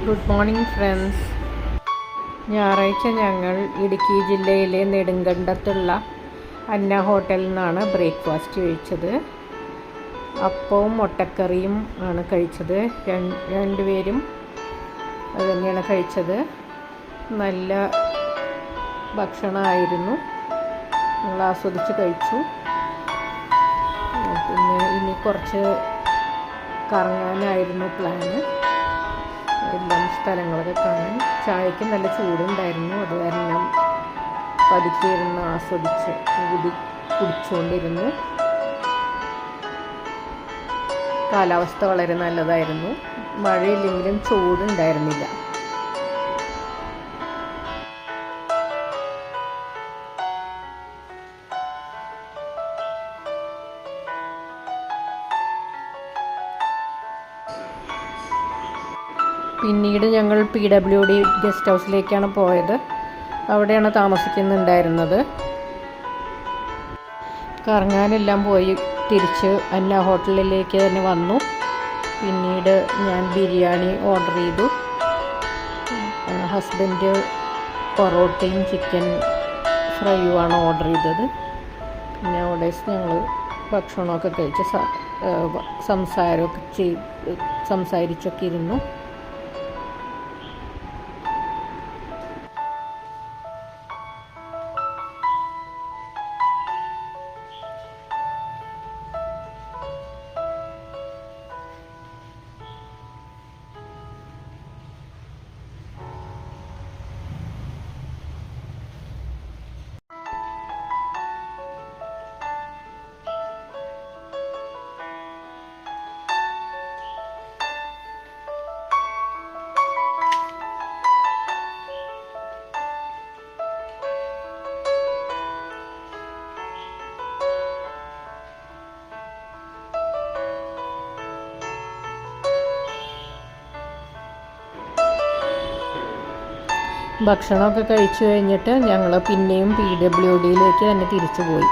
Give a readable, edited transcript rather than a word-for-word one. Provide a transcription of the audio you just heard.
Good morning friends. ഞായറാഴ്ച ഞങ്ങൾ ഇടുക്കി ജില്ലയിലെ നെടുങ്കണ്ടത്തുള്ള അന്ന ഹോട്ടലിൽ നിന്നാണ് ബ്രേക്ക്ഫാസ്റ്റ് കഴിച്ചത്. അപ്പവും മുട്ടക്കറിയും ആണ് കഴിച്ചത്. രണ്ടുപേരും അത് തന്നെയാണ് കഴിച്ചത്. നല്ല ഭക്ഷണമായിരുന്നു. ഞങ്ങൾ ആസ്വദിച്ച് കഴിച്ചു. പിന്നെ ഇനി കുറച്ച് കറങ്ങാനായിരുന്നു പ്ലാന്. എല്ലാം സ്ഥലങ്ങളൊക്കെ കാണാൻ. ചായക്ക് നല്ല ചൂടുണ്ടായിരുന്നു. അത് കാരണം പതുക്കെ ഇരുന്ന് ആസ്വദിച്ച് കുടിച്ചുകൊണ്ടിരുന്നു. കാലാവസ്ഥ വളരെ നല്ലതായിരുന്നു. മഴയില്ലെങ്കിലും ചൂടുണ്ടായിരുന്നില്ല. പിന്നീട് ഞങ്ങൾ PWD ഗസ്റ്റ് ഹൗസിലേക്കാണ് പോയത്. അവിടെയാണ് താമസിക്കുന്നുണ്ടായിരുന്നത്. കറങ്ങാനെല്ലാം പോയി തിരിച്ച് അന്ന ഹോട്ടലിലേക്ക് തന്നെ വന്നു. പിന്നീട് ഞാൻ ബിരിയാണി ഓർഡർ ചെയ്തു. ഹസ്ബൻഡ് പൊറോട്ടയും ചിക്കൻ ഫ്രൈയുമാണ് ഓർഡർ ചെയ്തത്. പിന്നെ അവിടെ ഞങ്ങൾ ഭക്ഷണമൊക്കെ കഴിച്ച് സംസാരിച്ചൊക്കെ ഇരുന്നു. ഭക്ഷണമൊക്കെ കഴിച്ചു കഴിഞ്ഞിട്ട് ഞങ്ങൾ പിന്നെയും PWDയിലേക്ക് തന്നെ തിരിച്ചു പോയി.